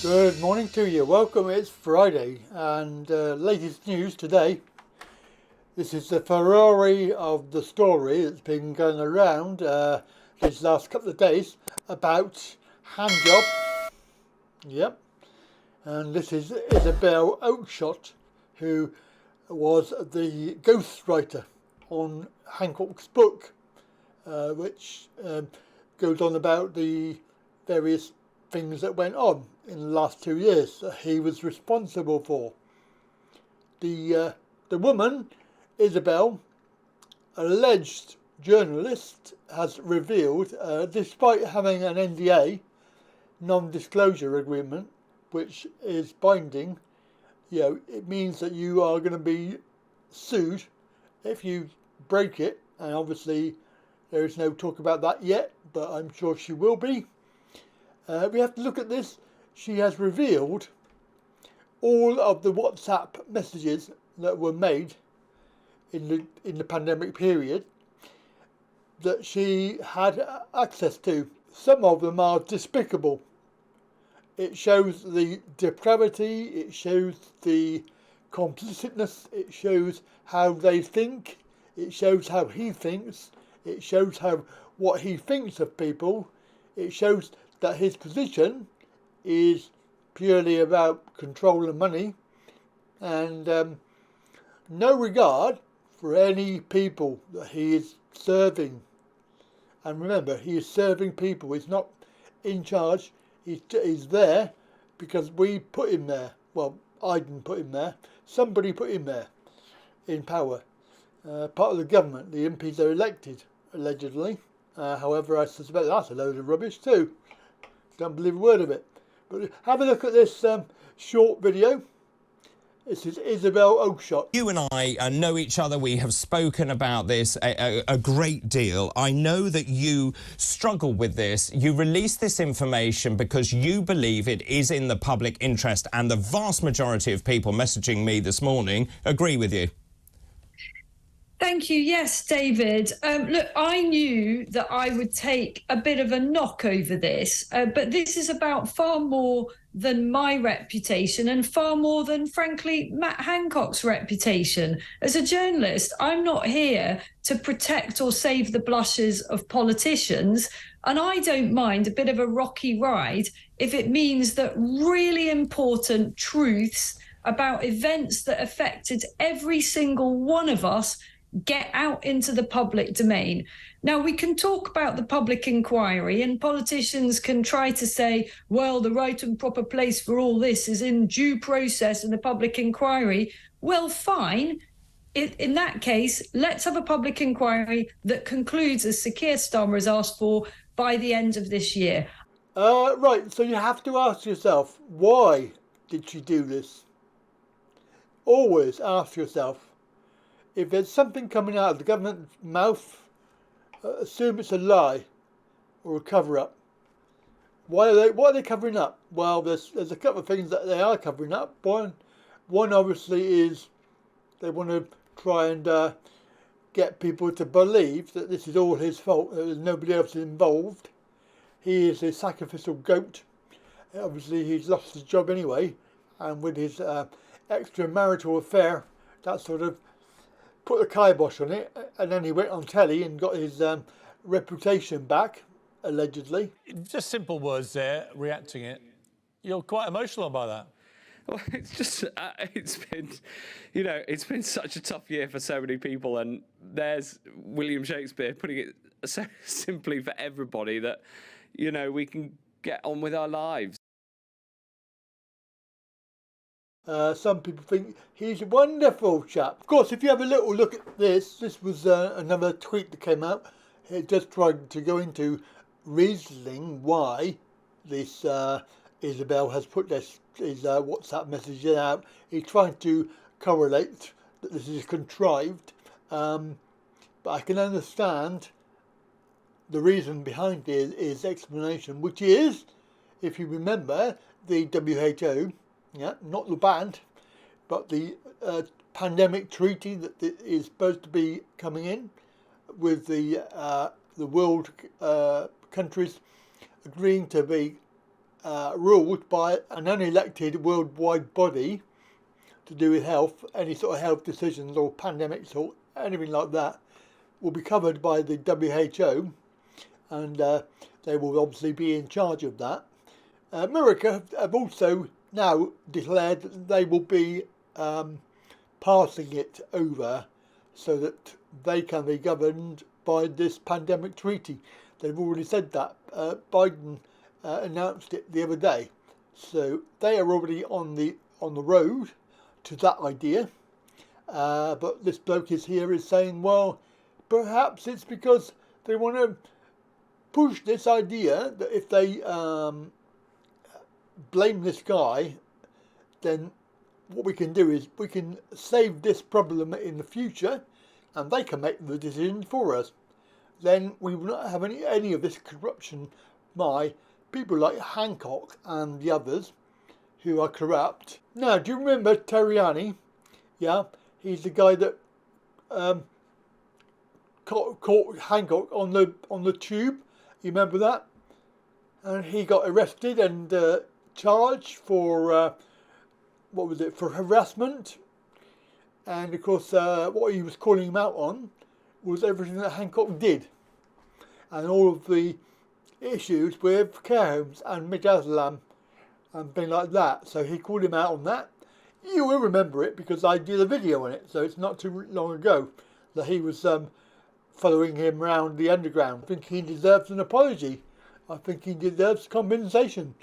Good morning to you. Welcome. It's Friday, and latest news today. This is the Ferrari of the story that's been going around these last couple of days about Handjob. Yep. And this is Isabel Oakshott, who was the ghostwriter on Hancock's book, which goes on about the various things that went on in the last 2 years that he was responsible for. The woman, Isabel, alleged journalist, has revealed, despite having an NDA, non-disclosure agreement, which is binding, it means that you are going to be sued if you break it, and obviously there is no talk about that yet, but I'm sure she will be. We have to look at this. She has revealed all of the WhatsApp messages that were made in the pandemic period that she had access to. Some of them are despicable. It shows the depravity, it shows the complicitness, it shows how they think, it shows how he thinks, it shows what he thinks of people, it shows that his position is purely about control and money, and no regard for any people that he is serving. And remember, he is serving people. He's not in charge. He's there because we put him there. Well, I didn't put him there. Somebody put him there in power. Part of the government. The MPs are elected, allegedly. However, I suspect that's a load of rubbish too. Don't believe a word of it. But have a look at this short video. This is Isabel Oakshott. You and I know each other. We have spoken about this a great deal. I know that you struggle with this. You release this information because you believe it is in the public interest, and the vast majority of people messaging me this morning agree with you. Thank you. Yes, David. Look, I knew that I would take a bit of a knock over this, but this is about far more than my reputation and far more than, frankly, Matt Hancock's reputation. As a journalist, I'm not here to protect or save the blushes of politicians, and I don't mind a bit of a rocky ride if it means that really important truths about events that affected every single one of us get out into the public domain. Now, we can talk about the public inquiry, and politicians can try to say, well, the right and proper place for all this is in due process and the public inquiry. Well, fine. In that case, let's have a public inquiry that concludes, as Sir Keir Starmer has asked for, by the end of this year. Right, so you have to ask yourself, why did she do this? Always ask yourself. If there's something coming out of the government's mouth, assume it's a lie or a cover-up. What are they covering up? Well, there's a couple of things that they are covering up. One obviously is they want to try and get people to believe that this is all his fault, that there's nobody else involved. He is a sacrificial goat. Obviously, he's lost his job anyway, and with his extramarital affair, that sort of put the kibosh on it, and then he went on telly and got his reputation back, allegedly. Just simple words there, reacting it. You're quite emotional by that. Well, it's just, it's been such a tough year for so many people, and there's William Shakespeare putting it so simply for everybody that, we can get on with our lives. Some people think he's a wonderful chap. Of course, if you have a little look at this was another tweet that came out. It just tried to go into reasoning why this Isabel has put his WhatsApp messages out. He's trying to correlate that this is contrived, but I can understand the reason behind his explanation, which is, if you remember, the WHO, not the band, but the pandemic treaty that is supposed to be coming in, with the world countries agreeing to be ruled by an unelected worldwide body to do with health, any sort of health decisions or pandemics or anything like that will be covered by the WHO, and they will obviously be in charge of that. America have also now declared that they will be passing it over so that they can be governed by this pandemic treaty. They've already said that. Biden announced it the other day, so they are already on the road to that idea. But this bloke is saying, well, perhaps it's because they want to push this idea that if they blame this guy, then what we can do is we can save this problem in the future, and they can make the decisions for us. Then we will not have any of this corruption by people like Hancock and the others who are corrupt. Now, do you remember Terriani? Yeah, he's the guy that caught Hancock on the tube. You remember that? And he got arrested and charged for what was it? For harassment. And of course, what he was calling him out on was everything that Hancock did, and all of the issues with care homes and Midazolam and things like that. So he called him out on that. You will remember it because I did a video on it, so it's not too long ago that he was following him around the underground. I think he deserves an apology. I think he deserves compensation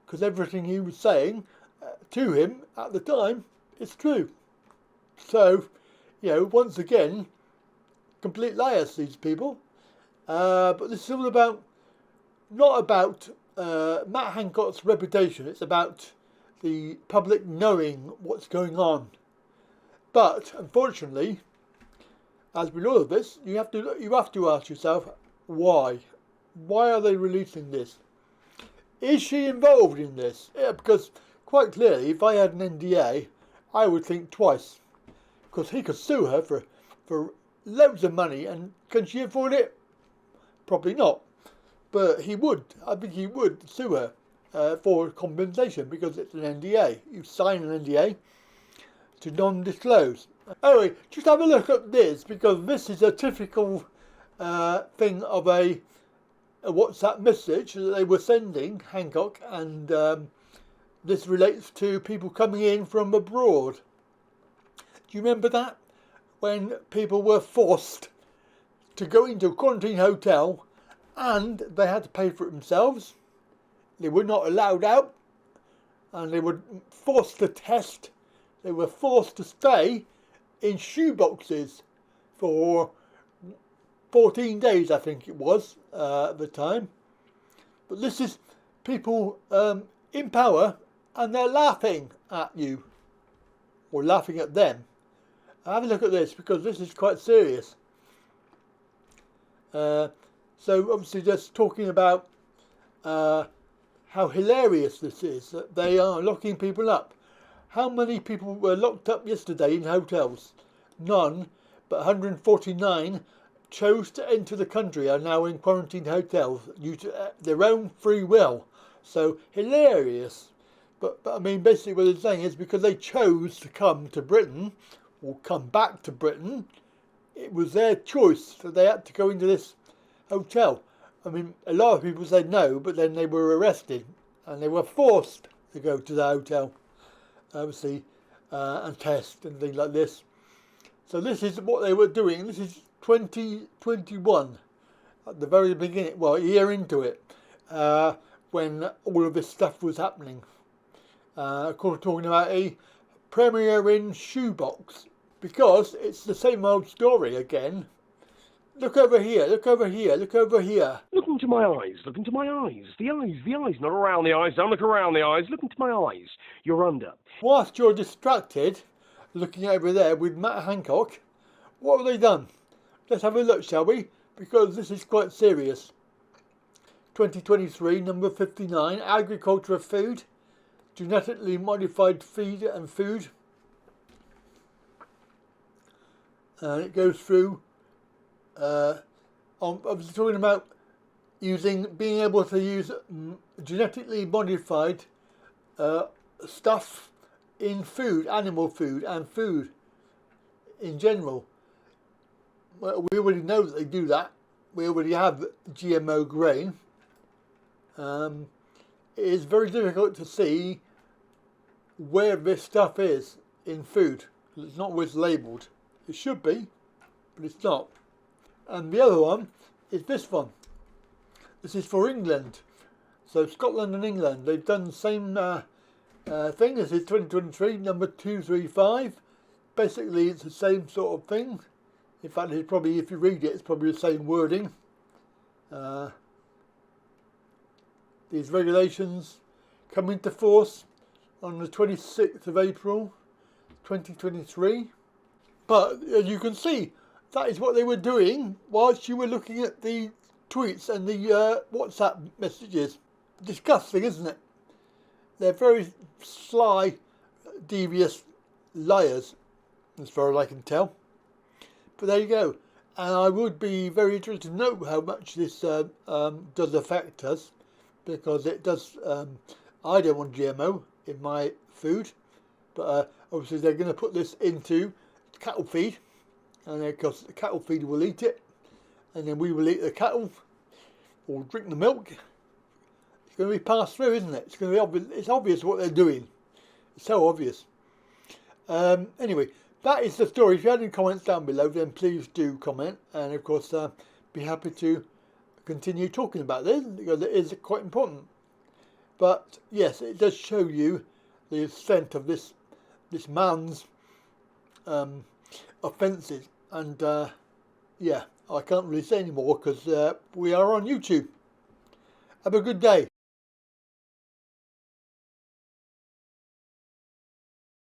because everything he was saying to him at the time is true. So, once again, complete liars, these people. But this is all about, not about Matt Hancock's reputation. It's about the public knowing what's going on. But unfortunately, as with all of this, you have to ask yourself why. Why are they releasing this? Is she involved in this? Yeah, because quite clearly, if I had an NDA, I would think twice, because he could sue her for loads of money, and can she afford it? Probably not. But he would. I think he would sue her for compensation because it's an NDA. You sign an NDA to non-disclose. Anyway, just have a look at this, because this is a typical thing of a WhatsApp message that they were sending, Hancock, and this relates to people coming in from abroad. Do you remember that? When people were forced to go into a quarantine hotel and they had to pay for it themselves. They were not allowed out, and they were forced to test. They were forced to stay in shoeboxes for 14 days, I think it was, at the time. But this is people in power, and they're laughing at you, or laughing at them. Have a look at this, because this is quite serious. So obviously just talking about how hilarious this is, that they are locking people up. How many people were locked up yesterday in hotels? None, but 149 chose to enter the country are now in quarantine hotels due to their own free will. So hilarious. But I mean, basically what they're saying is because they chose to come to Britain, or come back to Britain, it was their choice, so they had to go into this hotel. I mean, a lot of people said no, but then they were arrested and they were forced to go to the hotel, obviously, and test and things like this. So this is what they were doing. This is 2021, at the very beginning, well, a year into it, when all of this stuff was happening. Of course, talking about a Premier in shoebox, because it's the same old story again. Look over here, look over here, look over here. Look into my eyes, look into my eyes. The eyes, not around the eyes. Don't look around the eyes, look into my eyes. You're under. Whilst you're distracted, looking over there with Matt Hancock, what have they done? Let's have a look, shall we? Because this is quite serious. 2023, number 59, agriculture of food, genetically modified feed and food. And it goes through I was talking about being able to use genetically modified stuff in food, animal food and food in general. Well, we already know that they do that. We already have GMO grain. It is very difficult to see where this stuff is in food. It's not always labelled. It should be, but it's not. And the other one is this one. This is for England. So Scotland and England, they've done the same thing. This is 2023, number 235. Basically, it's the same sort of thing. In fact, it's probably, if you read it, it's probably the same wording. These regulations come into force on the 26th of April 2023. But as you can see, that is what they were doing whilst you were looking at the tweets and the WhatsApp messages. Disgusting, isn't it? They're very sly, devious liars, as far as I can tell. But there you go. And I would be very interested to know how much this does affect us, because it does. I don't want GMO in my food, but obviously they're going to put this into cattle feed, and of course the cattle feed will eat it, and then we will eat the cattle or drink the milk. It's going to be passed through, isn't it? It's going to be obvious. It's obvious what they're doing. It's so obvious. Anyway, that is the story. If you have any comments down below, then please do comment, and of course be happy to continue talking about this, because it is quite important. But yes, it does show you the extent of this man's offences, and yeah, I can't really say any more because we are on YouTube. Have a good day.